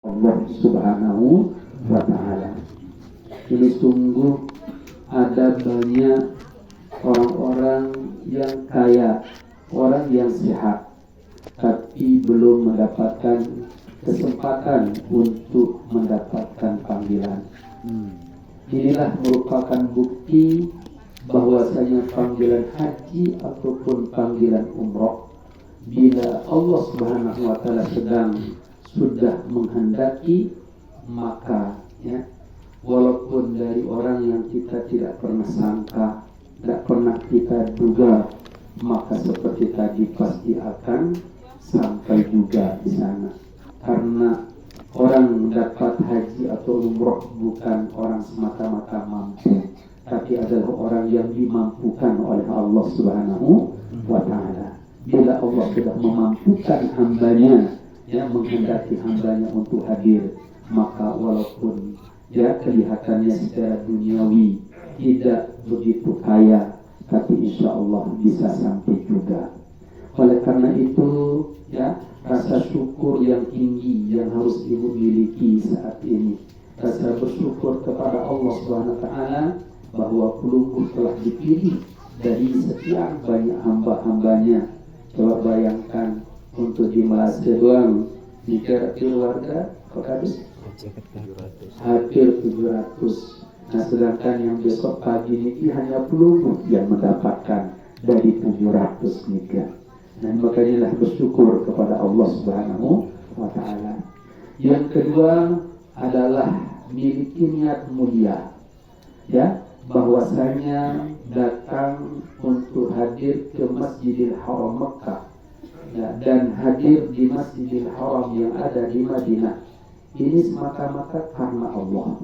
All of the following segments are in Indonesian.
Allah Subhanahu wa Ta'ala. Ini sungguh ada banyak orang-orang yang kaya, orang yang sehat, tapi belum mendapatkan kesempatan untuk mendapatkan panggilan. Inilah merupakan bukti bahwasanya panggilan haji ataupun panggilan umroh, bila Allah Subhanahu wa Ta'ala sudah menghendaki, maka ya, walaupun dari orang yang kita tidak pernah sangka, tidak pernah kita duga, maka seperti tadi pasti akan sampai juga di sana. Karena orang dapat haji atau umroh bukan orang semata-mata mampu, tapi adalah orang yang dimampukan oleh Allah Subhanahu wa Ta'ala. Bila Allah sudah memampukan hambanya, ya, menghendaki hambanya untuk hadir, maka walaupun ya kelihatannya secara duniawi tidak begitu kaya, tapi insya Allah bisa sampai juga. Oleh karena itu, ya, rasa syukur yang tinggi yang harus ibu miliki saat ini, rasa bersyukur kepada Allah Subhanahu wa Ta'ala bahwa pelungguh telah dipilih dari sekian banyak hamba-hambanya. Coba bayangkan, untuk di Malaysia doang jika keluarga habis hampir 700. Nah, sedangkan yang besok pagi ini hanya pelungguh yang mendapatkan dari 700 nikah. Dan makanya bersyukur kepada Allah Subhanahu wa Ta'ala. Yang kedua adalah miliki niat mulia, ya, bahwasanya datang untuk hadir ke Masjidil Haram Mekah, ya, dan hadir di Masjidil Haram yang ada di Madinah. Ini semata-mata karena Allah,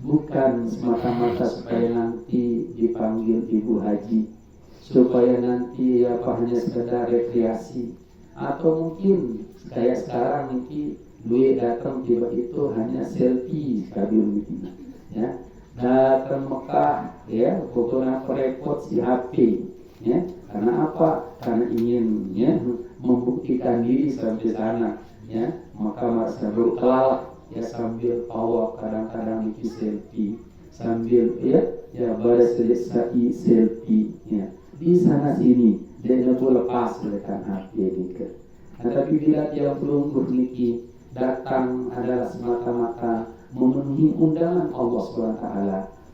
bukan semata-mata supaya nanti dipanggil ibu haji, supaya nanti hanya sekedar rekreasi, atau mungkin kayak sekarang nanti duit datang tiba itu hanya selfie sekali gitu, ya. Datang Mekah, ya, pokoknya repot si HP, ya. Karena apa? Karena ingin, ya, membuktikan diri sampai sana, ya. Maka masa berkelala, ya, sambil awak kadang-kadang itu selfie, sambil ya baris selesai selfie, ya. Di sana sini dia boleh lepas lekan HP ini. Nah, tapi bila dia belum berniki, datang adalah semata-mata memenuhi undangan Allah SWT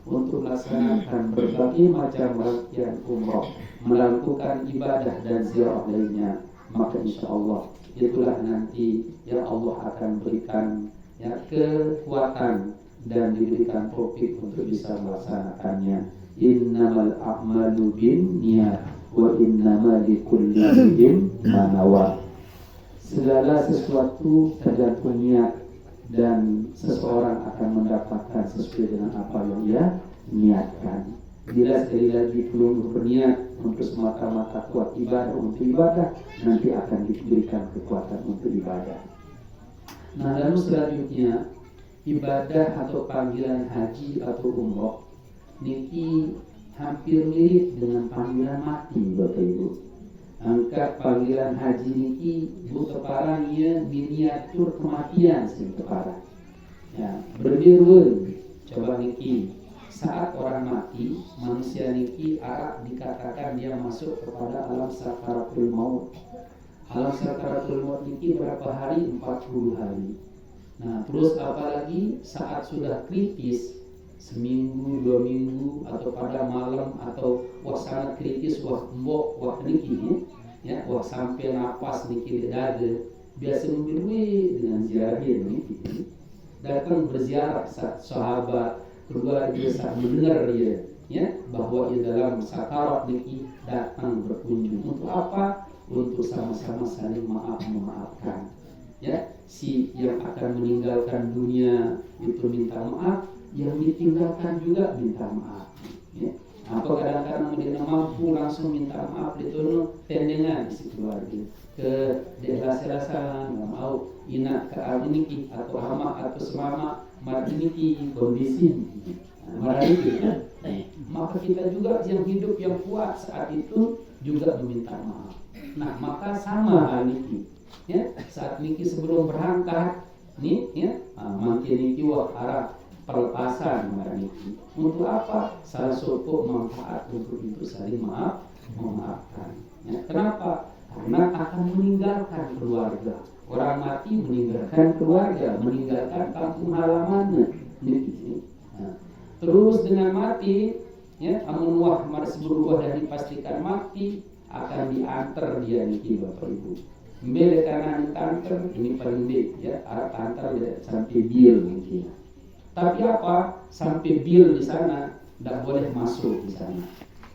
untuk melaksanakan berbagai macam rangkaian umroh, melakukan ibadah dan ziarah lainnya, maka insya Allah itulah nanti yang Allah akan berikan, ya, kekuatan dan diberikan taufik untuk bisa melaksanakannya. Innamal a'malu binniyat wa innamal likulli imrin ma nawa. Segala sesuatu tergantung niat, dan seseorang akan mendapatkan sesuai dengan apa yang dia niatkan. Bila sekali lagi belum berniat untuk semata-mata kuat ibadah untuk ibadah, nanti akan diberikan kekuatan untuk ibadah. Nah, lalu selanjutnya ibadah atau panggilan haji atau umroh niki hampir mirip dengan panggilan mati, Bapak Ibu. Angkat panggilan haji niki buta parangnya miniatur kematian sing parah. Ya, berbeda. Coba niki saat orang mati, manusia niki arah dikatakan dia masuk kepada alam sakaratul maut. Alam sakaratul maut niki berapa hari? 40 hari. Nah, terus apalagi saat sudah kritis, seminggu, 2 minggu, atau pada malam, atau wah sangat kritis, wah mbok, wah niki, ya, wah sampai napas niki di dada, biasa memberi dengan ziarah niki, datang berziarah sahabat, keluarga saat mendengar dia, ya, bahwa di dalam sakarat niki datang berkunjung. Untuk apa? Untuk sama-sama saling memaafkan, ya. Si yang akan meninggalkan dunia itu minta maaf, yang ditinggalkan juga minta maaf, ya. Atau kadang-kadang dia mampu langsung minta maaf itu tendengan si keluarga ke desa-desa nggak mau inak ke aliniki atau hama atau selama mariniki kondisi mariniki. Maka kita juga yang hidup yang kuat saat itu juga meminta maaf. Nah, maka sama hal niki, ya, saat niki sebelum berangkat Nih ya, makin niki wah arah pelepasan niki. Untuk apa? Salah satu manfaat untuk itu saling memaafkan. Ya, kenapa? Karena akan meninggalkan keluarga. Orang mati meninggalkan keluarga, meninggalkan kampung halamannya. Niki. Nah, terus dengan mati, ya, amun wah maras berubah dan dipastikan mati, akan diantar dia niki Bapak Ibu. Mbele kanan kantor ini pendek ya, arah kantor ya, sampai bil mungkin. Tapi apa? Sampai bil di sana tidak boleh masuk di sana.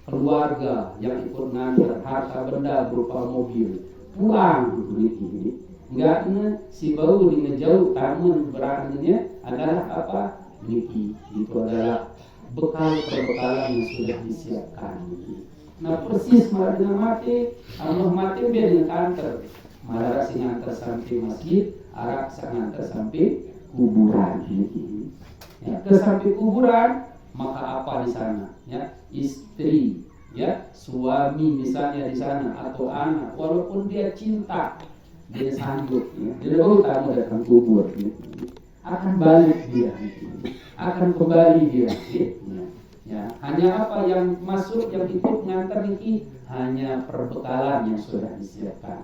Keluarga yang ikut ngantar harta benda berupa mobil pulang begini. Enggaknya si bau di ngejauh tamun berangnya adalah apa? Niki. Itu adalah bekal-perbekalan yang sudah disiapkan. Nah persis malah dengan mati, Allah mati biar dengan kantor. Malah si ngantar sampai masjid, arah ngantar sampai kuburan. Ya, ke sampai kuburan, maka apa di sana? Ya, istri, ya, suami misalnya di sana atau anak, walaupun dia cinta, dia sanggup, ya, dia baru tamu datang kubur, akan balik dia, akan kembali dia. Ya, hanya apa yang masuk, yang ikut ngantar ini hanya perbekalan yang sudah disiapkan.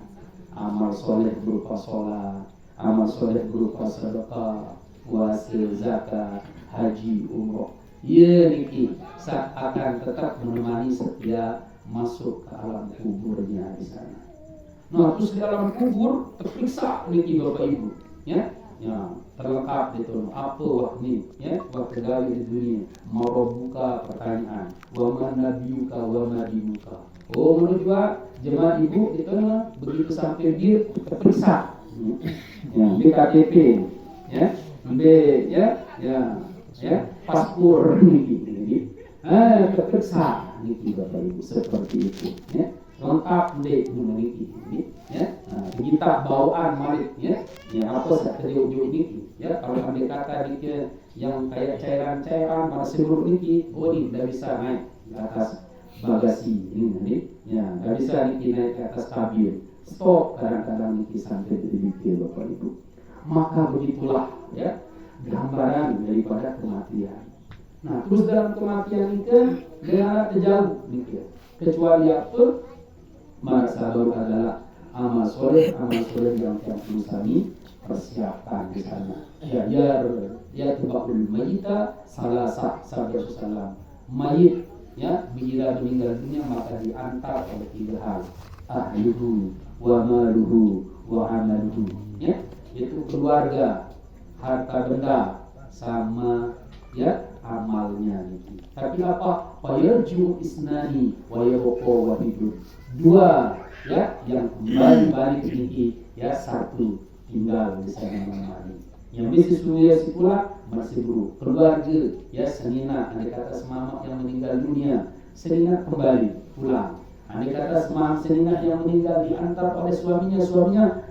Amal soleh berupa sholat, amal soleh berupa sedekah, puasa, zakat, haji, umroh. Ya niki akan tetap menemani setiap masuk ke alam kuburnya di sana. Nah terus di alam kubur terperiksa niki Bapak Ibu, ya, terlengkap itu apa wah nih, ya, waktu gawe di dunia. Mau buka pertanyaan, wa man nabiyuka wa ma dinuka. Oh menurut juga jemaah ibu itu begitu sampai dia terperiksa, ya, di KTP, ya, ya, paspor ini, terperiksa niki Bapak Ibu seperti itu, ya, lengkap deh niki, ya, kita bawaan malik, ya, apa saja ujung niki, ya, kalau ambil kata niki yang kayak cairan-cairan masih buruk niki, oh ini tidak bisa naik ke atas bagasi ini, ya, nggak bisa niki naik ke atas kabin, stop kadang-kadang niki sampai jadi Bapak Ibu. Maka begitulah, ya, gambaran daripada kematian. Nah, terus dalam kematian itu dia terjauh niki, kecuali apa? Masa baru adalah amal soleh yang kami persiapkan di sana. Ya tebakul mayita salah sabda salam. Mayit, ya, bila meninggal dunia maka diantar oleh 3 hal, ahluhu wa maluhu wa amaluhu, ya, itu keluarga, harta benda, sama, ya, amalnya itu. Tapi apa? Fayarju isnani wa yabqa wahidun. 2, ya, yang kembali balik ini, ya, 1 tinggal di sana menemani. Yang bisnis dunia pula masih buruk. Keluarga, ya, senina, andai kata semamak yang meninggal dunia, senina kembali pulang. Andai kata semamak senina yang meninggal diantar oleh suaminya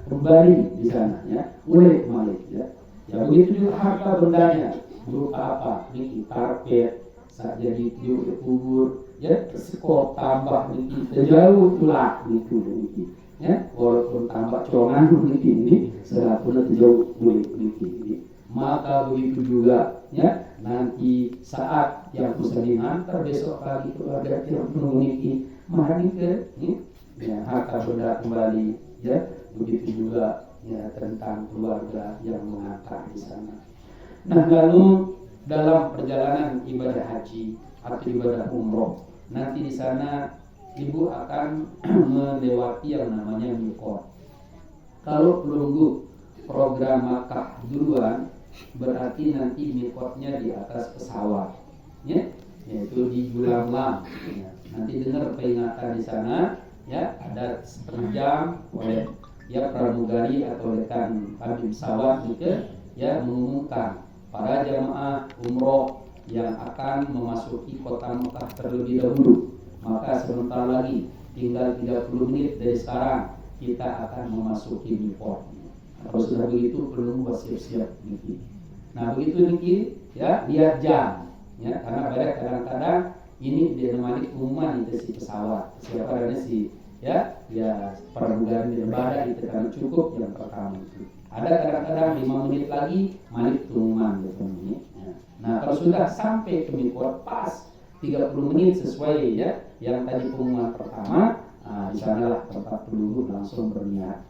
kembali di sana, ya, oleh malik, ya. Ya begitu juga harta bendanya berupa apa? Niki karpet, saat jadi kubur, ya, sekop tambah niki terjauh pula niki, ya, walaupun tambah congan niki ini serapun terjauh niki. Maka begitu juga, ya, nanti saat yang bisa diantar besok pagi keluarga yang penuh niki mari ke, ya, harta benda kembali, ya, begitu juga, ya, tentang keluarga yang mengantar di sana. Nah lalu dalam perjalanan ibadah haji atau ibadah umroh, nanti di sana ibu akan melewati yang namanya miqat. Kalau menunggu program Makkah duluan, berarti nanti miqatnya di atas pesawat, ya, yaitu di Julamlam. Ya. Nanti dengar peringatan di sana, ya, ada 1 jam oleh, ya, pramugari atau rekan kami pesawat itu, ya, mengumumkan para jamaah umroh yang akan memasuki kota Mekah terlebih dahulu. Maka sebentar lagi, tinggal 30 menit dari sekarang kita akan memasuki miqat. Kalau sudah begitu perlu siap-siap niki. Nah begitu niki, ya, lihat jam, ya, karena pada kadang-kadang ini ditemani umuman itu si pesawat. Siapa adanya si, ya, pramugari di lembaga itu kan cukup yang pertama itu. Ada kadang-kadang 5 menit lagi malik tungman gitu. Nah, kalau sudah sampai ke mikot pas 30 menit sesuai ya yang tadi pengumuman pertama, di sanalah tempat peluru langsung berniat.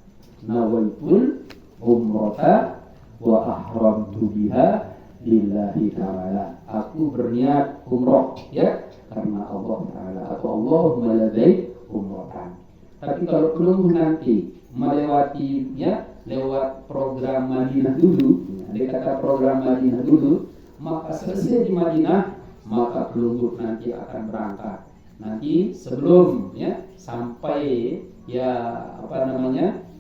Nawaitul umrata wa ahramtu biha lillahi ta'ala. Aku berniat umroh ya karena Allah Ta'ala, atau Allahumma labbaik umrohan. Tapi kalau peluru nanti melewati ya lewat program Madinah dulu, dia kata program Madinah dulu, maka selesai di Madinah, maka peluru nanti akan berangkat. Nanti sebelum ya sampai ya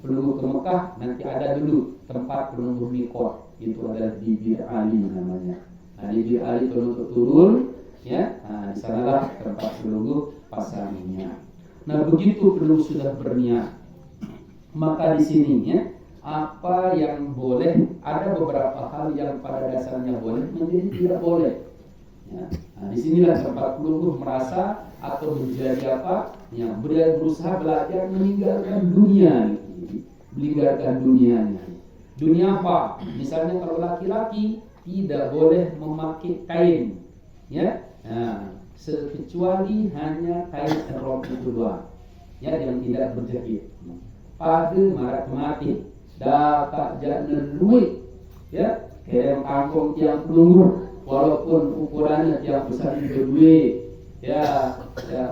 peluru ke Mekah, nanti ada dulu tempat peluru mikot, itu ada di Bir Ali namanya. Nah, di Bir Ali peluru turun ya, di sanalah tempat peluru pasang minyak. Nah, begitu peluru sudah berniat, maka di sini ya apa yang boleh, ada beberapa hal yang pada dasarnya boleh menjadi tidak boleh. Ya. Nah, disinilah tempat peluru merasa atau menjadi apa? Yang berusaha belajar meninggalkan dunia, meninggalkan dunianya. Dunia apa? Misalnya kalau laki-laki tidak boleh memakai kain, ya. Nah, kecuali hanya kain ihram itu doang, ya, yang tidak berjahit. Pada marak mati, dapat jangan duit, ya, kerem kangkung yang peluru. Walaupun ukurannya tiap besar itu duit, ya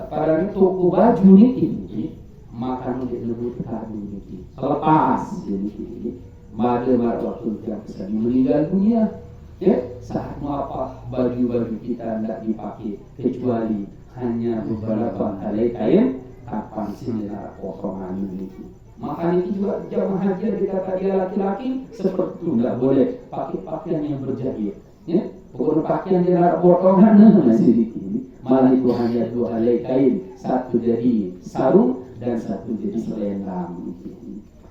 pada toko baju ini makan untuk lebut kado ini lepas ini pada waktu tiap besar meninggal dunia, ya saat mau apa baju-baju kita tidak dipakai kecuali hanya beberapa helai kain kapan sinar potongan ini. Maka itu juga jamaah haji dikata dia laki-laki seperti itu, tidak boleh pakai pakaian yang berjahit, ya. Pokoknya pakaian dia nak potongan masih dikini. Malah itu hanya 2 helai kain, satu jadi sarung dan satu jadi selendang.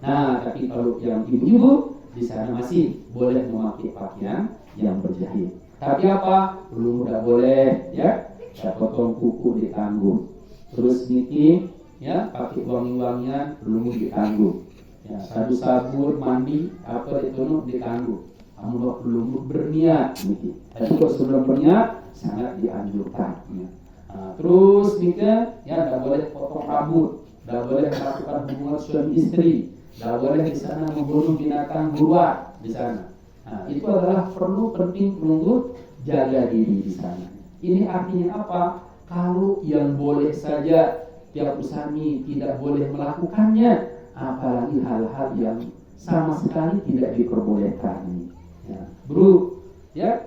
Nah, tapi kalau yang ibu-ibu di sana masih boleh memakai pakaian yang berjahit. Tapi apa? Belum tidak boleh, ya. Potong kuku ditanggung. Terus niki, ya, pakai wangi-wangian belum ditanggung. Ya, sabun mandi apa itu ditanggung. Kamu belum berniat, gitu. Tapi kalau sebelum berniat sangat dianjurkan. Ya. Nah, terus nikah, ya, tidak boleh potong rambut, tidak boleh melakukan hubungan suami istri, tidak boleh di sana membunuh binatang buruan di sana. Nah, itu adalah perlu penting menunggu jaga diri di sana. Ini artinya apa? Kalau yang boleh saja tiap usami tidak boleh melakukannya, apalagi hal-hal yang sama sekali tidak diperbolehkan. Ya, bro, ya,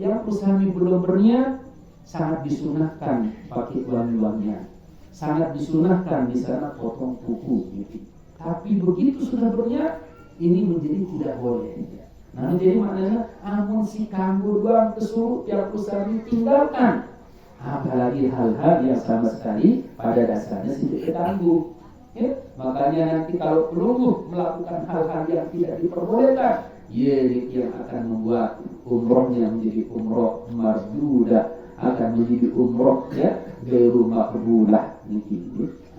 yang usami belum berniat sangat disunahkan pakai wangi-wangian, sangat disunahkan di sana potong kuku, gitu. Tapi begitu sudah berniat, ini menjadi tidak boleh. Nah, jadi maknanya amun si kanggo doang kesuruh tiap usami tinggalkan, apalagi hal-hal yang sama sekali pada dasarnya tidak terganggu. Ya, makanya nanti kalau peluru melakukan hal-hal yang tidak diperbolehkan, yang akan membuat umrohnya menjadi umroh mardudah, akan menjadi umroh ya ghairu maqbulah.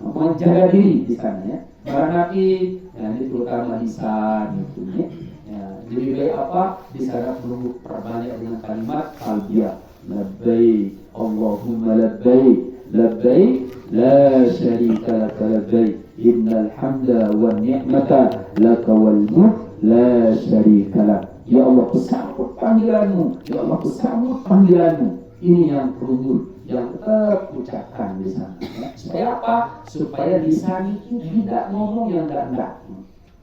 Menjaga diri di sana, ya. Barang Nabi, ya, ini terutama lisan itu, ya. Ya, jadi baik apa di sana perlu perbanyak dengan kalimat talbiyah, labbaik Allahumma labbaik labbaik la syarika laka labbaik innal hamda wan ni'mata laka wal mulk la syarikalah. Ya Allah, kusambut panggilanmu. Ya Allah, kusambut panggilanmu. Ini yang perlu yang tetap ucapkan di sana. Ya. Supaya apa? Supaya lisan itu tidak ngomong yang enggak.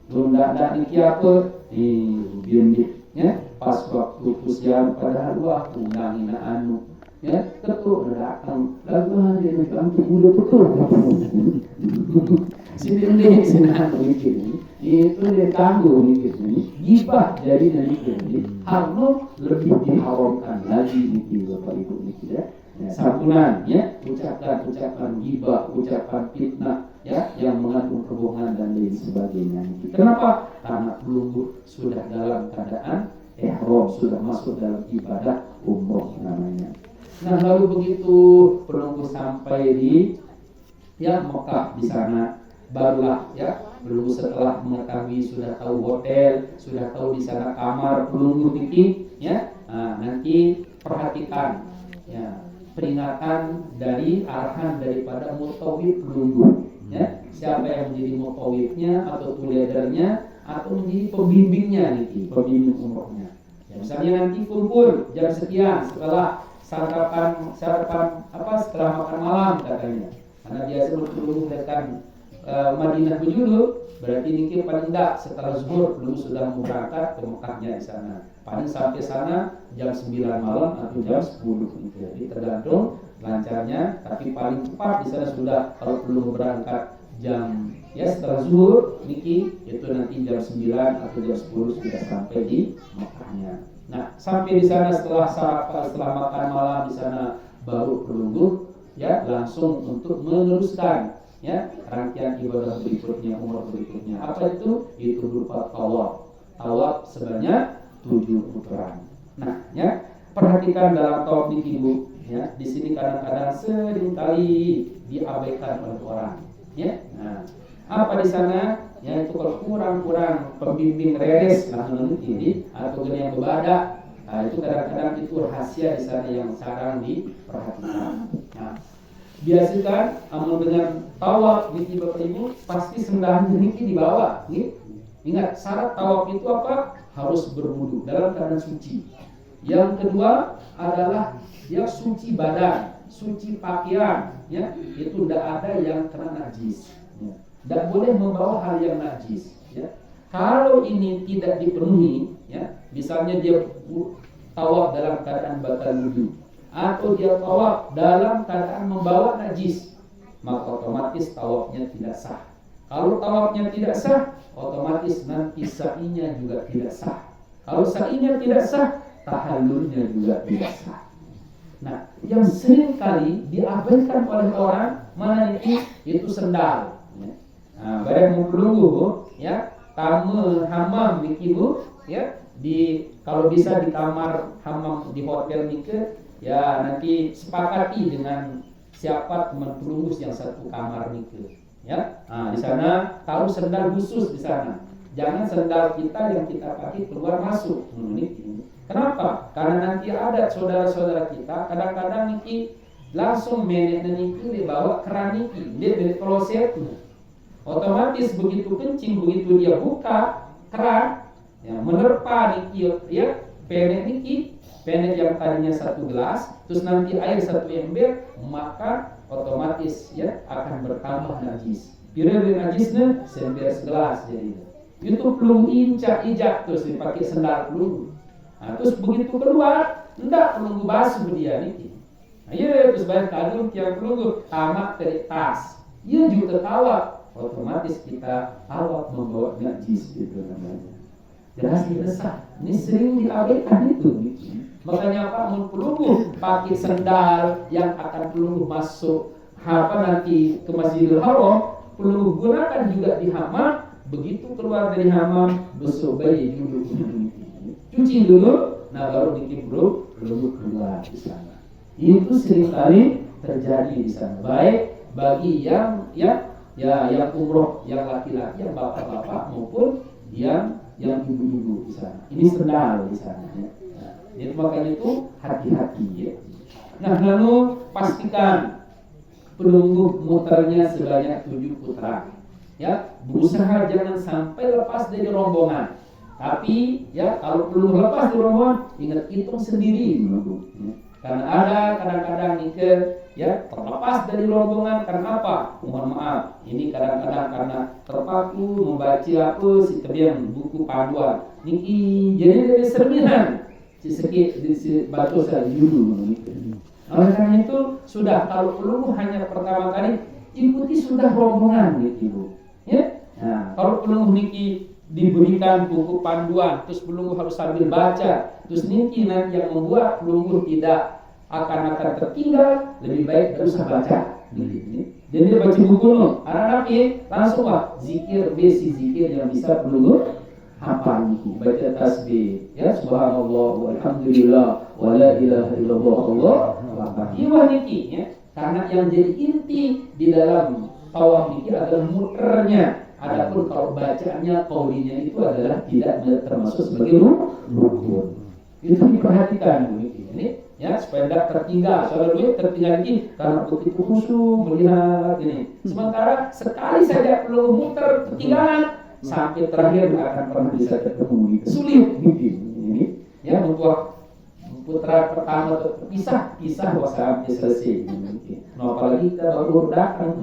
Enggak ini apa? Ya. Pas waktu pusian padahal wah undangin anu. Ya, ketuk datang. Lagu dia bilang bulu betul. Sini mikir ini. Itu dia tangguh mikir ini. Gibah jadi mikir ini. Harus lebih diharamkan lagi mikir Bapak Ibu mikir, ya. Ya, santunan, ya, ucapan gibah, ucapan fitnah, ya, yang mengandung kebohongan dan lain sebagainya. Kenapa? Karena belum sudah dalam keadaan ihram, sudah masuk dalam ibadah umroh namanya. Nah, lalu begitu penunggu sampai di ya Mekah di sana, barulah ya pelunggu setelah mengetahui sudah tahu hotel, sudah tahu di sana kamar pelunggu niki ya. Nanti perhatikan ya peringatan dari arahan daripada mutawif pelunggu ya. Siapa yang menjadi mutawifnya atau tour leadernya atau menjadi pembimbingnya niki, pembimbing umrohnya. Ya, misalnya nanti kumpul jam sekian setelah sarapan setelah makan malam katanya. Karena biasa pelunggu datang Madinah dulu, berarti niki paling tidak setelah zuhur belum sudah mau berangkat ke Mekahnya di sana. Paling sampai sana jam 9 malam atau jam 10 gitu. Jadi tergantung lancarnya, tapi paling cepat di sana sudah kalau belum berangkat jam setelah zuhur niki itu nanti jam 9 atau jam 10 sudah sampai di Mekahnya. Nah, sampai di sana setelah sarapan, setelah makan malam di sana baru pelunggu ya langsung untuk meneruskan ya rangkaian ibadah berikutnya, umrah berikutnya. Apa itu? Itu berupa tawaf. Tawaf sebanyak 7 putaran. Nah, ya perhatikan dalam tawaf ini Bu, ya. Di sini kadang-kadang sering kali diabaikan oleh orang, ya. Nah, apa di sana? Ya itu kalau kurang pembimbing reres lah ini atau yang berbada. Nah, itu kadang-kadang itu rahasia di sana yang sekarang diperhatikan. Nah, biasakan amal dengan tawaf niki Bapak Ibu pasti sendalnya niki dibawa niki. Ingat syarat tawaf itu apa? Harus berwudu dalam keadaan suci. Yang kedua adalah dia suci badan, suci pakaian ya. Itu tidak ada yang kena najis ya. Tidak boleh membawa hal yang najis ya. Kalau ini tidak dipenuhi ya, misalnya dia tawaf dalam keadaan batal wudu atau dia tawaf dalam keadaan membawa najis, maka otomatis tawafnya tidak sah. Kalau tawafnya tidak sah, otomatis nanti sa'inya juga tidak sah. Kalau sa'inya tidak sah, tahallulnya juga tidak sah. Nah, yang sering kali diabaikan oleh orang mana itu sendal. Ya. Nah, barang mau pelunggu ya, tamu hamam niki Bu, ya, kalau bisa di kamar hamam di hotel niki. Ya nanti sepakati dengan siapa teman pelunggu yang satu kamar itu, ya. Nah, di sana taruh sendal khusus di sana. Jangan sendal kita yang kita pakai keluar masuk. Kenapa? Karena nanti ada saudara-saudara kita kadang-kadang niki langsung menek niki dibawa keran niki, dia dari kloset. Otomatis begitu kencing, begitu dia buka keran, ya menerpa niki ya penek niki. Penek yang tadinya 1 gelas, terus nanti air 1 ember, maka otomatis ya akan bertambah najis. Pira-pira najisnya seember segelas jadi. Itu pelunggu injak terus dipakai sendal pelunggu. Nah, terus begitu keluar, enggak pelunggu basuh dia nih. Nah, iya terus bayar kadung tiap pelunggu tamak dari tas. Iya juga tawaf, otomatis kita tawaf membawa najis itu namanya. Jelas resah. Ini sering diabaikan itu. Makanya Pak mau pelunggu pakai sendal yang akan pelunggu masuk nanti ke Masjidil Haram, pelunggu gunakan juga di hamam. Begitu keluar dari hamam, besok bayi dulu, cuci dulu, nah baru pelunggu keluar di sana. Itu sering kali terjadi di sana. Baik bagi yang umroh yang laki-laki, yang bapak-bapak maupun yang ibu-ibu di sana. Ini sendal di sana. Ya. Jadi makanya itu hati-hati ya. Nah lalu pastikan pelunggu muternya sebanyak 7 putaran. Ya, berusaha jangan sampai lepas dari rombongan. Tapi ya kalau pelunggu lepas dari rombongan, ingat hitung sendiri. Ya. Karena ada kadang-kadang ya terlepas dari rombongan karena apa? Mohon maaf, ini kadang-kadang karena terpaku membaca si tebiang buku panduan. Niki jadi dari serminan. Sedikit batu saya dulu. Oleh karena itu sudah kalau pelunggu hanya pertama kali ikuti sudah rombongan gitu Ibu. Ya. Nah, kalau pelunggu niki diberikan buku panduan, terus pelunggu harus sambil baca, terus niki nanti yang membuat pelunggu tidak akan tertinggal, lebih baik tidak usah baca. Jadi baca buku no, anak-anak langsung zikir besi zikir yang bisa pelunggu hafal itu, baca tasbih ya subhanallah walhamdulillah wala ilaha illallah Allahu akbar. Iya niki ya. Karena yang jadi inti di dalam tawaf niki adalah muternya. Adapun kalau bacaannya kaulinya itu adalah tidak termasuk sebagai rukun. Itu diperhatikan ini ya, supaya tidak tertinggal. Soalnya duit tertinggal lagi karena begitu khusyuk melihat ini. Sementara sekali saja perlu muter ketinggalan sampai terakhir nggak akan pernah bisa ketemu. Sulit ini ya, untuk putra pertama terpisah WhatsApp selesai. Nah, apalagi kita baru datang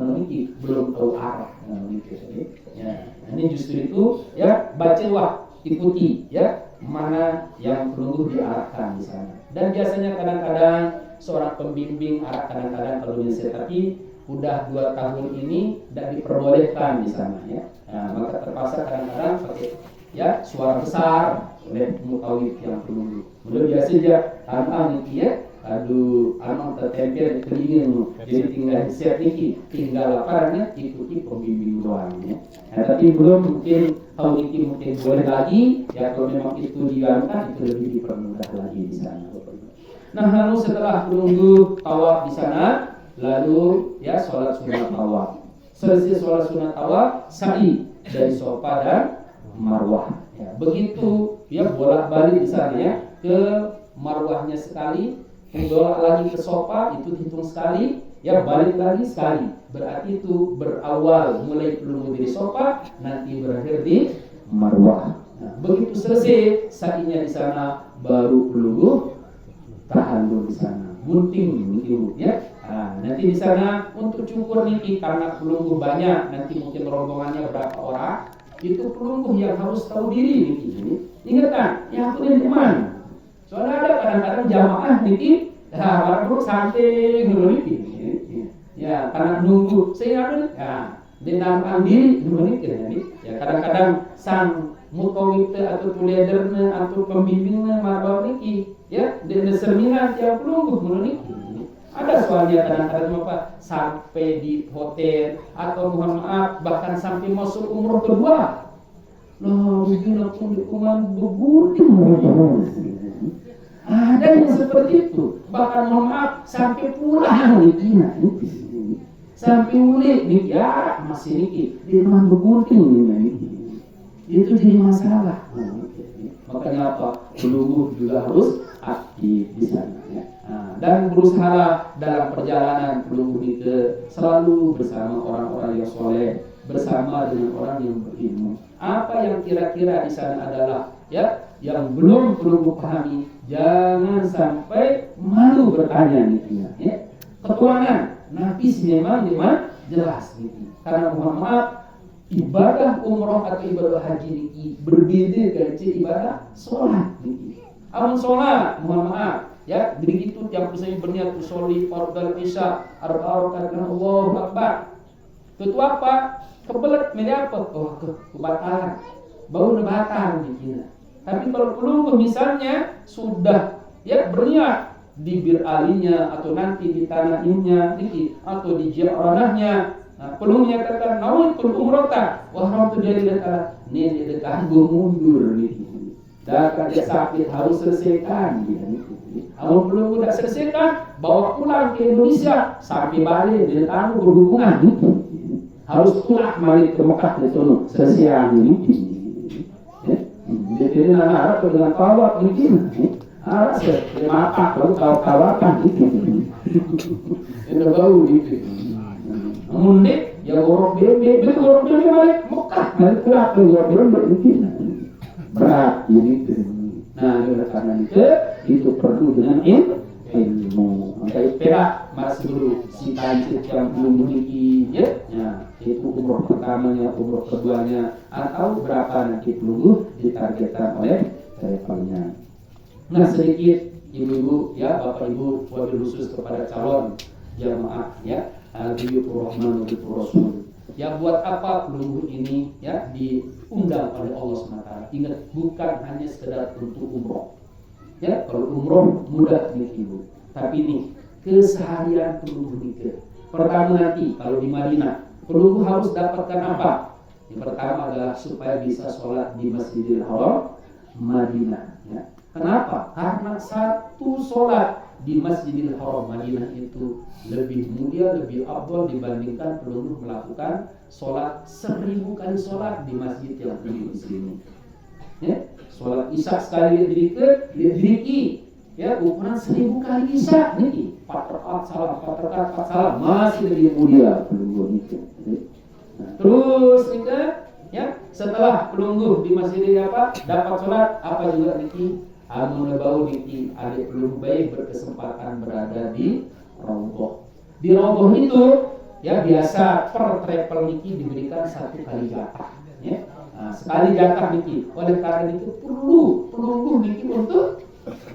belum tahu arah. Ya, ini justru itu ya, bacalah, ikuti ya mana yang perlu diarahkan di sana. Dan biasanya kadang-kadang seorang pembimbing arah, kadang-kadang kalau misalnya tapi udah 2 tahun ini tidak diperbolehkan di sana ya. Nah, maka terpaksa kadang-kadang pakai ya suara besar oleh mutawif yang perlu. Mudah biasa aja anak ya, aduh anak tertempel di telinga, jadi tinggal siap niki, tinggal laparnya ikuti pembimbing doang ya. Nah, tapi belum mungkin tahun ini mungkin boleh lagi ya, kalau memang itu dilakukan itu lebih dipermudah lagi di sana. Nah, lalu setelah menunggu tawaf di sana, lalu ya sholat sunat tawaf. Selesai sholat sunat tawaf, sa'i dari Safa dan Marwah. Ya, begitu ya bolak-balik di sana ya, ke Marwahnya sekali, bolak lagi ke Safa itu hitung sekali, ya balik lagi sekali. Berarti itu berawal mulai pelungu dari Safa, nanti berakhir di Marwah. Nah, begitu selesai sa'inya di sana, baru pelungu tahallul di sana, gunting ibu ya. Nah, nanti di sana untuk cukur niki karena pelungguh banyak, nanti mungkin rombongannya berapa orang, itu pelungguh yang harus tahu diri niki. Ingatkan, ya aku dari teman. Soalnya ada kadang-kadang jamaah niki, baru santai dulu niki. Ya, karena nunggu saya ada, ya denamkan diri dulu niki. Ya kadang-kadang sang mutawif atau leadernya atau pembimbingnya marwah niki, ya dan seminar tiap pelungguh dulu niki. Ada soalnya kadang-kadang apa sampai di hotel atau mohon maaf bahkan sampai masuk umroh kedua. Loh, begini pun hukuman berguling. Ada yang seperti itu. Bahkan mohon maaf sampai pulang begini. Sampai ulik nih ya masih niki di rumah bergunting niki. Itu jadi masalah. Makanya apa? Pelungguh juga harus aktif di sana ya. Nah, dan berusaha dalam perjalanan pelungguh itu selalu bersama orang-orang yang soleh, bersama dengan orang yang berilmu. Apa yang kira-kira di sana adalah ya yang belum pelungguh pahami, jangan sampai malu bertanya nih ya. Ketuanan nafis memang jelas gitu. Karena mohon maaf, ibadah umroh atau ibadah haji ini berbeda dengan ibadah sholat gitu. Amun sholat, mohon maaf, ya begitu yang misalnya berniat usolli fardal isya arba'a rakaat Allahu akbar. Itu apa? Kebelet media apa? Oh, kebatalan. Bau batal gitu. Tapi kalau pelungguh misalnya sudah ya berniat di bir alinya atau nanti di tanahnya atau di jiranahnya. Nah, pelungguhnya kata nawaitul umrata wa haramtu dari kata ini dekat mundur gitu. Dan dia sakit harus selesaikan gitu. Kalau belum udah selesaikan, bawa pulang ke Indonesia sampai balik dia tahu berhubungan gitu. Harus pulang balik ke Mekah di sana selesai gitu. Jadi ini Arab dengan tawaf begini. Arab terima apa lalu tawakan gitu. Itu bau gitu. Mundik ya gorok bebe balik Mekah balik pulang ke gorok bebe begini. Berat gitu. Nah, oleh karena itu perlu dengan ilmu. Maka perak masih dulu si tancit yang belum memiliki ya. Nah, itu umroh pertamanya, umroh keduanya, atau berapa nanti pelungguh ditargetkan oleh travelnya. Nah, sedikit ibu-ibu ya, bapak ibu wabil khusus kepada calon jamaah ya, Habibur Rahman Habibur Rasul. Ya buat apa pelungguh ini ya diundang oleh Allah SWT. Ingat, bukan hanya sekedar untuk umroh. Ya, kalau umroh mudah nih ibu. Tapi ini keseharian pelungguh itu. Pertama nanti kalau di Madinah, pelungguh harus dapatkan apa? Yang pertama adalah supaya bisa sholat di Masjidil Haram Madinah. Ya. Kenapa? Karena satu sholat di Masjidil Haram Madinah itu lebih mulia, lebih afdal dibandingkan pelungguh melakukan sholat 1000 kali sholat di masjid yang tinggi di sini. Ya, sholat isya sekali diriki, ya ukuran 1000 kali isya nih, 4 rakaat salam, 4 rakaat 4 salam, masih lebih mulia pelungguh itu. Nah, terus juga ya setelah pelungguh di masjid apa dapat sholat apa juga niki bau niki adik pelungguh baik berkesempatan berada di roboh. Di roboh itu ya biasa per travel niki diberikan 1 kali jatah ya. Nah, sekali jatah niki. Oleh karena itu perlu pelungguh niki untuk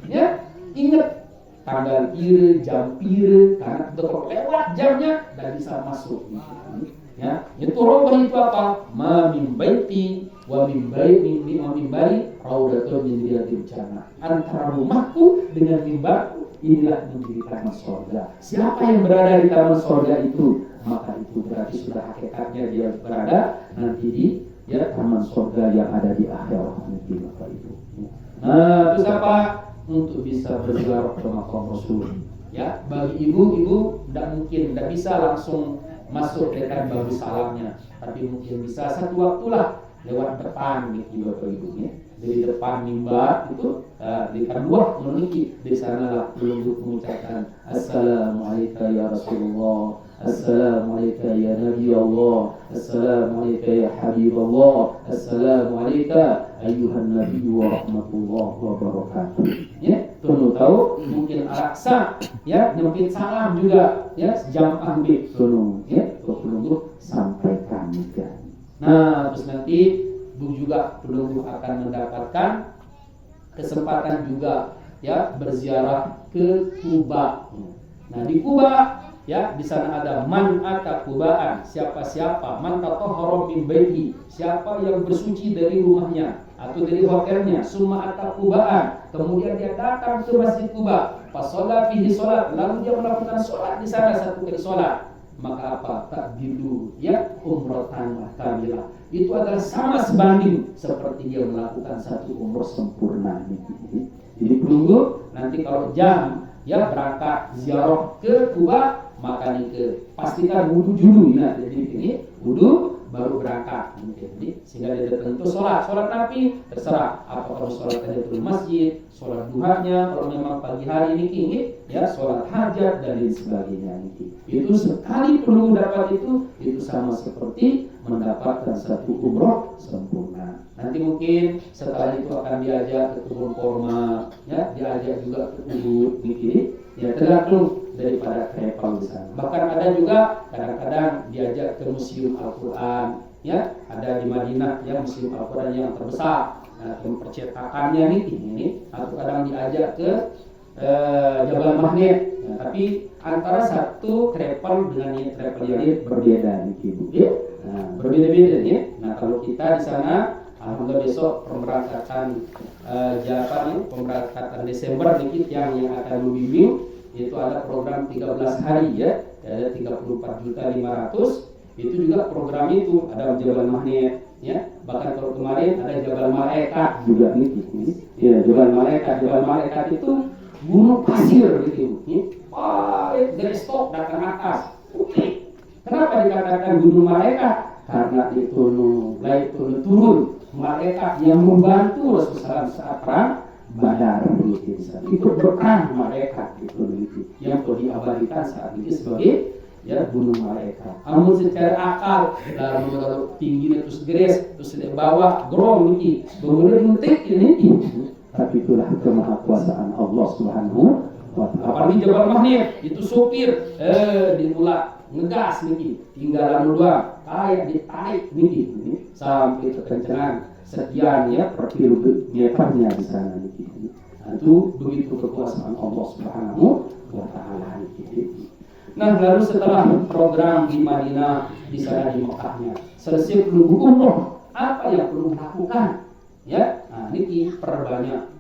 ya ingat tanggal pire, jam pire, karena kalau lewat jamnya tidak bisa masuk. Ya, itu roboh itu apa? Ma min baiti wa min bari raudatun min riyadil jannah. Antara rumahku dengan mimbarku inilah menjadi taman surga. Siapa yang berada di taman surga itu, maka itu berarti sudah hakikatnya dia berada nanti di ya taman surga yang ada di akhirat nanti Bapak Ibu. Nah, terus apa? Untuk bisa berziarah ke makam Rasul. Ya, bagi ibu-ibu tidak bisa langsung masuk dekat babu salamnya, tapi mungkin bisa satu waktulah lewat depan gitu Bapak Ibu ya. Dari depan mimbar itu di kedua menuniki di sanalah pelungguh mengucapkan Assalamualaikum ya Rasulullah, Assalamualaikum ya Nabi Allah, Assalamualaikum ya Habib Allah, Assalamualaikum ayuhan Nabi wa rahmatullahi wa barakatuh. Ya, tunu tahu mungkin Al-Aqsa ya nyempit salam juga ya jam ambil tunu ya pelungguh sampaikan juga. Nah, terus nanti juga pelungguh akan mendapatkan kesempatan juga ya berziarah ke Kuba. Nah, di Kuba ya di sana ada man ata kubaan, siapa man tatahhara min baiti, siapa yang bersuci dari rumahnya atau dari hotelnya, summa ata kubaan, kemudian dia datang ke Masjid Kuba, fasalla fihi salat, lalu dia melakukan salat di sana 1 kali salat, maka apa? Takdiru ya umratan kamilah. Itu adalah sama sebanding seperti dia melakukan 1 umroh sempurna. Jadi pelungguh nanti kalau jam ya berangkat ziarah ke Kuba, maka pastikan wudu dulu. Nah, jadi ini wudu baru berangkat. Jadi sehingga dia tentu sholat Nabi terserah apa kalau sholat tahiyatul masjid, sholat duhanya, kalau memang pagi hari ini ya sholat hajat dan lain sebagainya. Itu sekali pelungguh dapat itu sama seperti mendapatkan 1 umroh sempurna. Nanti mungkin setelah itu akan diajak ke kebun kurma, ya diajak juga ke Ubud, ya tergantung daripada travel di sana. Bahkan ada juga kadang-kadang diajak ke Museum Al-Quran, ya ada di Madinah ya Museum Al-Quran yang terbesar. Nah, percetakannya ini atau kadang diajak ke Jabal Mahnet. Nah, tapi antara satu travel dengan travel yang berbeda Ibu. Ya. Nah, berbeda-beda ya. Nah, kalau kita di sana alhamdulillah besok pemberangkatan pemberangkatan Desember dikit yang akan membimbing itu ada program 13 hari ya, ada 34.500.000. Itu juga program itu ada Jabal Mahnet ya. Bahkan kalau kemarin ada Jabal Malaikat juga gitu. Ya, Jabal Malaikat itu gunung pasir gitu. Dari stok datang atas. Kenapa dikatakan gunung malaikat? Karena itu turun malaikat yang membantu Rasulullah saat perang Badar gitu. Itu berkah malaikat itu yang telah diabadikan saat ini sebagai ya gunung malaikat. Namun secara akal lalu tingginya terus gres terus di bawah grong ini kemudian muntik ini. Tapi itulah kemahakuasaan Allah Subhanahu wa taala. Apalagi Jabal Mahnet itu sopir dimulai ngegas nih, tinggal doang, kayak ditarik nih, sampai kekencangan sekian ya per kilometernya di sana nih. Nah, itu begitu kekuasaan Allah Subhanahu wa taala nih. Nah, lalu setelah program di Madinah, di sana di Mekahnya, selesai pelungguh umroh, apa yang perlu dilakukan? Ya, nah ini perbanyak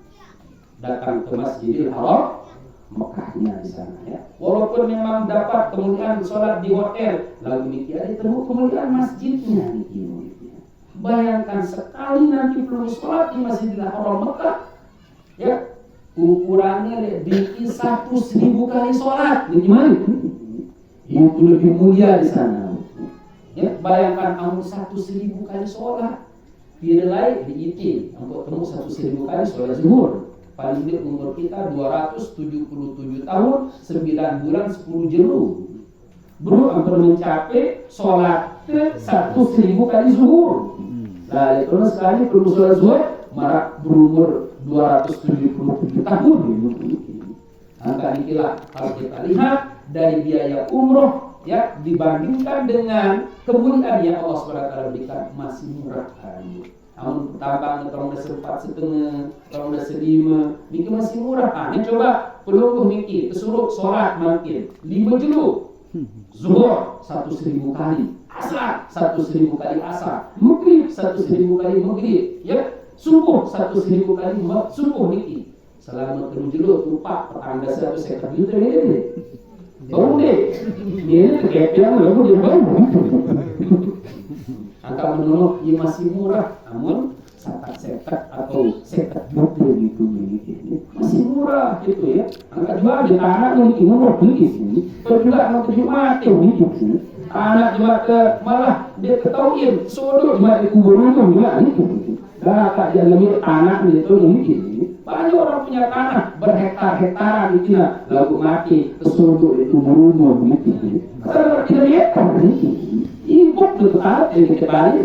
datang ke Masjidil Haram Mekahnya di sana ya. Walaupun memang dapat kemudian sholat di hotel, lalu niki ada temu kemudian masjidnya niki. Bayangkan sekali nanti belum sholat di Masjidil Haram Mekah, ya ukurannya di 1.000 kali sholat. Gimana? Itu lebih mulia di sana. Ya, bayangkan kamu 1.000 kali sholat. Nilai diitin, untuk temu 1.000 kali sholat zuhur. Paling tidak umur kita 277 tahun, 9 bulan, 10 jelu. Bro, hampir mencapai sholat 1.000 kali zuhur. Nah, itu sekali perlu sholat zuhur, malah berumur 277 tahun. Angka inilah kalau kita lihat dari biaya umroh, ya, dibandingkan dengan kemuliaan yang Allah SWT berikan, masih murah kan. Namun tambang kalau udah 4,5, kalau udah 5, mungkin masih murah. Ini coba pelungguh mungkin kesuruh sholat makin 5 jelu, zuhur 1.000 kali, asar 1.000 kali asar, maghrib 1.000 kali maghrib, ya, subuh 1.000 kali subuh mungkin. Selama 7 jelu tumpah petangga 150 juta ini. Baru deh, ini kekepian lalu dia baru. Angka menurut dia masih murah, namun sekat atau sekat juta gitu masih murah gitu ya. Angka juga di tanah yang murah gitu. Kalau juga mau tujuh mati gitu. Anak juga ke malah dia ketahuin sodok juga dikubur juga gitu. Dah tak jalan tanah itu mungkin. Banyak orang punya tanah berhektar-hektaran di Cina, lalu mati kesuduk itu berumur gitu. Karena tidak lihat import itu taat yang kita balik.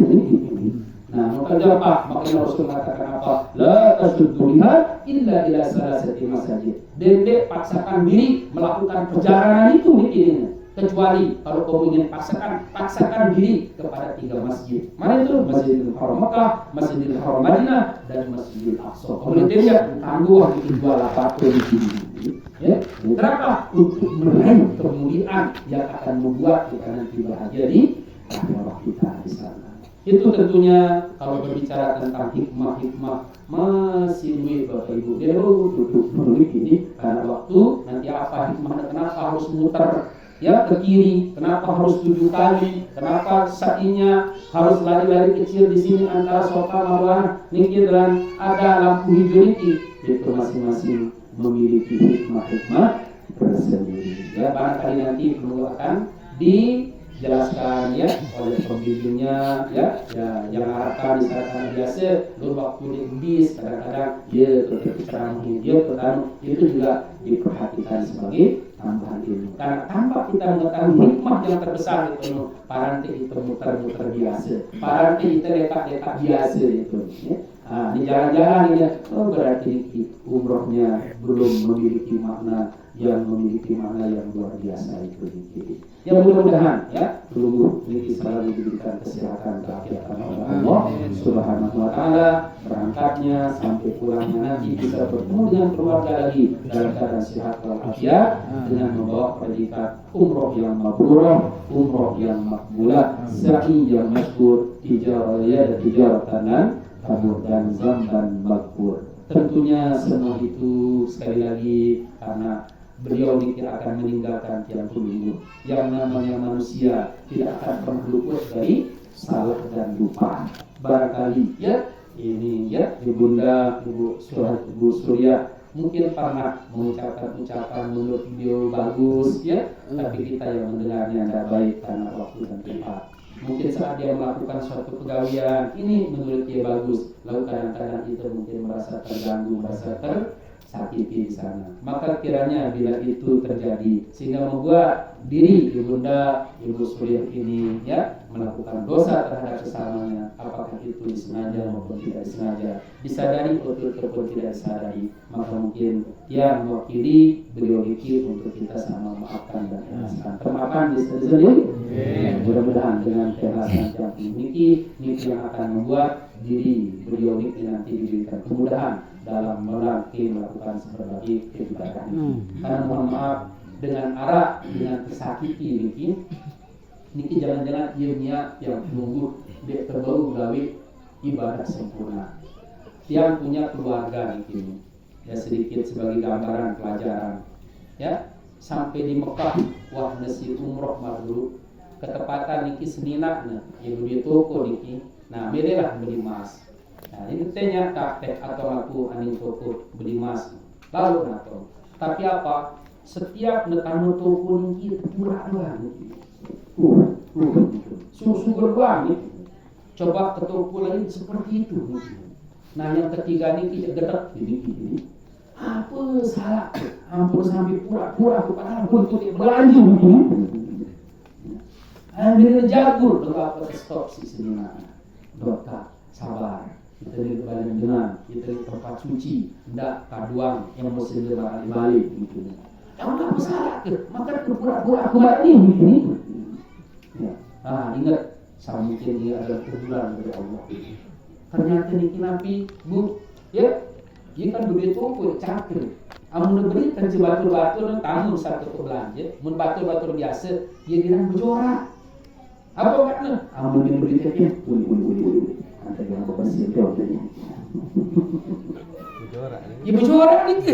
Nah, maka apa? Makanya Rasul mengatakan apa? La tasudduha illa ila salasati masajid. Dendek paksakan diri melakukan perjalanan itu mungkin. Kecuali kalau kau ingin paksakan diri kepada 3 masjid. Mana itu? Masjidil Haram Mekah, Masjidil Haram Madinah, dan Masjidil Aqsa. Kemudian dia tangguh di 28 di sini. Ya, kenapa? Untuk meraih kemuliaan yang akan membuat kita nanti bahagia di akhirat kita di sana. Itu tentunya kalau berbicara tentang hikmah masih duit Bapak Ibu. Dia duduk ini karena waktu nanti apa hikmahnya, kenapa harus muter ya ke kiri, kenapa harus 7 kali, kenapa sakinya harus lari-lari kecil di sini antara Safa Marwah niki dan ada lampu hijau niki. Itu masing-masing memiliki hikmah tersendiri. Ya, barangkali nanti perlu akan dijelaskan ya oleh pembimbingnya ya yang harapkan di saat biasa waktu di bis kadang-kadang dia keterangan dia itu juga diperhatikan sebagai tambahan ilmu. Karena tanpa kita mengetahui hikmah yang terbesar itu, paranti itu muter-muter biasa, paranti itu letak-letak biasa itu. Ya. Nah, di jalan-jalan ini, berarti umrohnya belum memiliki makna yang luar biasa itu. Ya mudah-mudahan ya pelungguh ini selalu diberikan kesehatan keafiatan oleh Allah Subhanahu wa taala, berangkatnya sampai pulangnya nanti bisa bertemu dengan keluarga lagi dalam keadaan sehat walafiat dengan membawa predikat umroh yang mabrurah, umroh yang makbulah, sa'i yang masyhur, tijaratan kabur dan zamban maghfur. Tentunya semua itu sekali lagi karena beliau mikir akan meninggalkan tiang pelungguh. Yang namanya manusia tidak akan pernah luput dari salah dan lupa. Barangkali ya ini ya Ibu Surya mungkin pernah mengucapkan ucapan menurut beliau bagus ya, tapi kita yang mendengarnya tidak baik karena waktu dan tempat. Mungkin saat dia melakukan suatu pegawaian ini menurut dia bagus, lalu kadang-kadang itu mungkin merasa terganggu, merasa tersakiti di sana. Maka kiranya bila itu terjadi sehingga membuat diri Ibunda Ibu Surya ini ya melakukan dosa terhadap sesamanya, apakah itu disengaja maupun tidak disengaja, disadari ataupun tidak disadari, maka mungkin yang mewakili beliau dikir untuk kita sama memaafkan dan ikhlaskan. Termaafkan di sini. Mudah-mudahan dengan keikhlasan yang dimiliki yang akan membuat diri beliau ini nanti diberikan kemudahan dalam melakukan berbagai kegiatan. Karena mohon maaf dengan arah dengan tersakiti niki jalan-jalan ilmiah yang menunggu dia terbaru gawe ibadah sempurna. Yang punya keluarga niki ya sedikit sebagai gambaran pelajaran. Ya, sampai di Mekah wah nasi umroh mabrur. Ketepatan niki seninaknya yang beli toko niki. Nah, belilah beli emas. Nah, ini tanya kakek atau aku aning toko beli emas. lalu nato. Tapi apa? Setiap netano toko niki pura doang. Sugar doang nih. Coba ke toko lain seperti itu. Nah yang ketiga niki gedek ini. Apa salah? Ampun sampai pura-pura kepada untuk belanja. Ambil jagur berapa stop sih sebenarnya. Dokter sabar. Kita di badan jenang, kita di tempat suci, tidak kaduang yang mesti balik gitu. Yang apa salah ke? Maka pura-pura aku balik ini. Ya. Ingat, saya mungkin ini adalah teguran dari Allah. Ternyata niki nabi, bu, ya, dia kan begitu pun cakir. Amun beri kerja batur-batur dan tamu satu ke belanja, mun batur-batur biasa, dia bilang berjorak. Apa katanya? Amun dia beri kerja, uli. Ada yang berbahasa Jawa tadi. Ibu juara niki.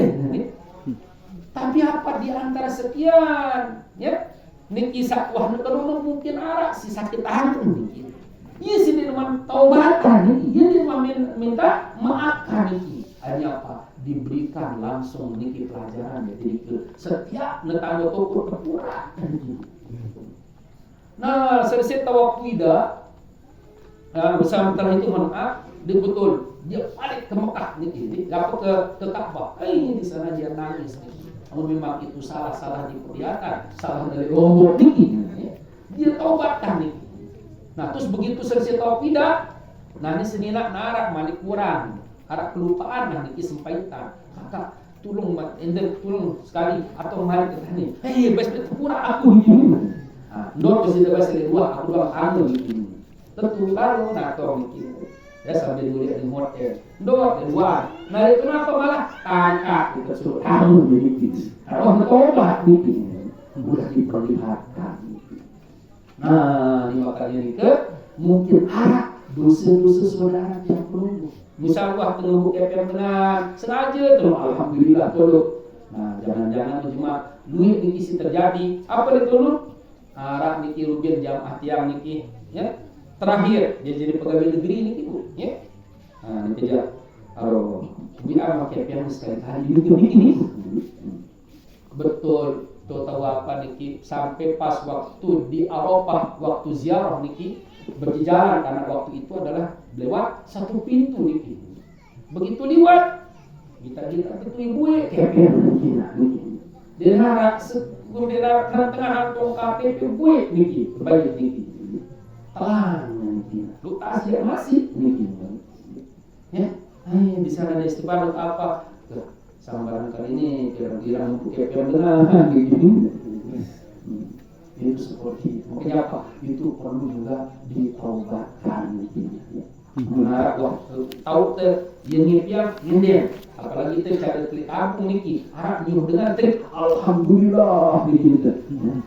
Tapi apa di antara sekian, ya? Niki sakwah kalau mungkin arah si sakit hati niki. Iya sih dia taubatan niki. Dia minta maafkan niki. Hanya apa? Diberikan langsung niki pelajaran jadi setiap netangga toko terpura. Nah, selesai tawakuida. Bersama setelah itu maaf, dia betul dia balik ke Mekah nih, apa ke Ka'bah. Di sana dia nangis. Kalau memang itu salah diperlihatkan, salah dari Allah nih. Dia taubatkan nih. Nah, terus begitu selesai taubat, nah ini senina narak malik kurang, harap kelupaan nah niki sempaitan. Kakak tolong sekali atau mari ke sini. Bes kurang aku ini. Ndok mesti bahasa dua, aku doang anu ini. Tentu lalu nato mikir ya sambil dulu di hotel dua nah itu kenapa malah kakak kita suruh tahu jadi kalau tobat bikin udah diperlihatkan. Nah ini makanya ini mungkin dosa-dosa saudara yang perlu misal wah tunggu KPM dengan sengaja terus alhamdulillah tolong. Nah jangan-jangan cuma duit niki sih terjadi apa itu lu arah niki rubian jamaah tiang niki ya terakhir dia jadi pegawai negeri ini gitu ya. Nah ini aja biar pakai pian sekali ini betul tahu apa niki sampai pas waktu di Arafah waktu ziarah niki berjalan karena waktu itu adalah lewat satu pintu niki begitu lewat kita itu ibu dia narak tengah antong KTP gue niki berbalik niki pelan lu tasya masih ya di sana ada istighfar apa sama barangkali ini kira-kira untuk kepentingan begini itu seperti makanya apa itu perlu juga ditaubatkan benar waktu tahu yang ini apalagi itu cara klik kampung niki harap nyuruh dengan trik alhamdulillah begitu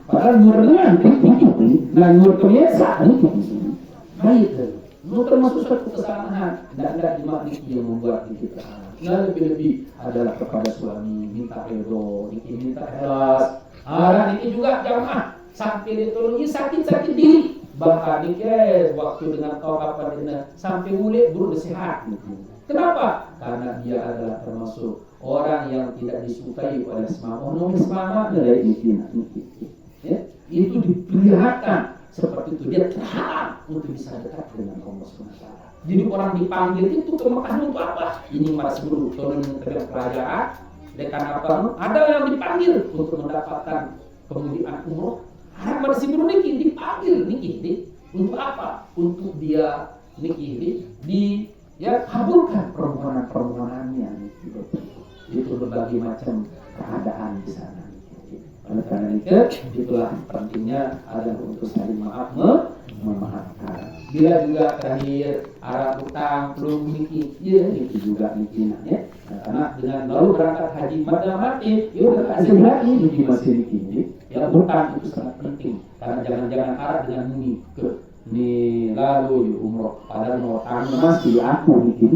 padahal nyuruh dengan trik niki nah nyuruh kebiasa niki baik itu termasuk satu kesalahan tidak cuma niki yang membuat kita nah lebih adalah kepada suami minta ridho niki minta ikhlas niki juga jamaah sampai ditolongi sakit diri bahkan niki waktu dengan taubat pada sampai mulai bersehat. Kenapa? Karena dia adalah termasuk orang yang tidak disukai oleh semua dari niki. Ya, itu diperlihatkan seperti itu dia terhalang untuk bisa dekat dengan Allah SWT. Jadi orang dipanggil itu ke Mekah untuk apa? Ini masih dulu tolong mengerjakan kerajaan. Dekan apa? Ada yang dipanggil untuk mendapatkan kemuliaan umroh. Masih belum niki dipanggil niki untuk apa? Untuk dia niki kabulkan permohonannya itu berbagai macam keadaan di sana. Oleh karena itu itulah pentingnya ada untuk saling memaafkan. Bila juga terakhir arah utang belum niki itu juga niki ya. Karena dengan lalu berangkat haji mati udah kasih lagi niki masih niki. Ya utang itu sangat penting karena jangan arah dengan muni ke ni lalu umroh padahal mau tang masih aku niki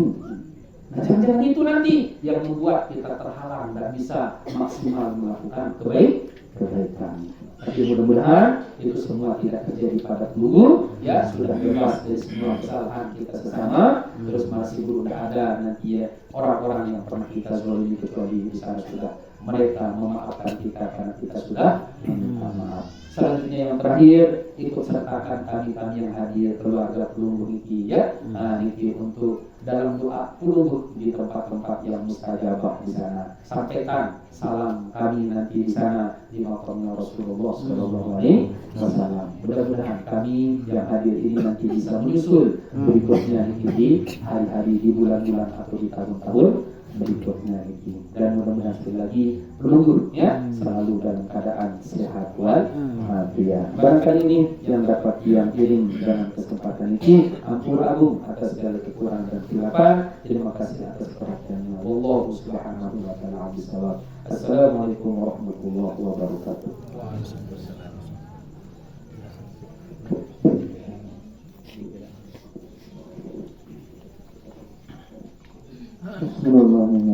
Nah, jangan itu nanti yang membuat kita terhalang dan bisa maksimal melakukan kebaikan. Tapi mudah-mudahan itu semua tidak terjadi pada peluru, ya sudah bebas dari semua kesalahan kita sesama, terus masih belum ada nanti ya orang-orang yang pernah kita zalimi kecuali di sana sudah mereka memaafkan kita karena kita sudah meminta maaf. Selanjutnya yang terakhir, ikut sertakan kami yang hadir keluarga Pelunggu Niki ya, Niki untuk dalam doa Pelunggu di tempat-tempat yang mustajabah di sana. Sampaikan salam kami nanti di sana di makamnya Rasulullah Sallallahu Alaihi Wasallam. Mudah-mudahan kami yang hadir ini nanti bisa menyusul berikutnya di hari-hari, di bulan-bulan atau di tahun-tahun berikutnya itu. Dan mudah-mudahan sekali lagi Pelunggu ya selalu dalam keadaan sehat walafiat. Barangkali ini yang dapat diam iring dalam kesempatan ini. Ampun agung atas segala kekurangan dan kesilapan. Terima kasih atas perhatiannya. Wallahu subhanahu wa ta'ala bisawab. Assalamualaikum warahmatullahi wabarakatuh. Bismillahirrahmanirrahim.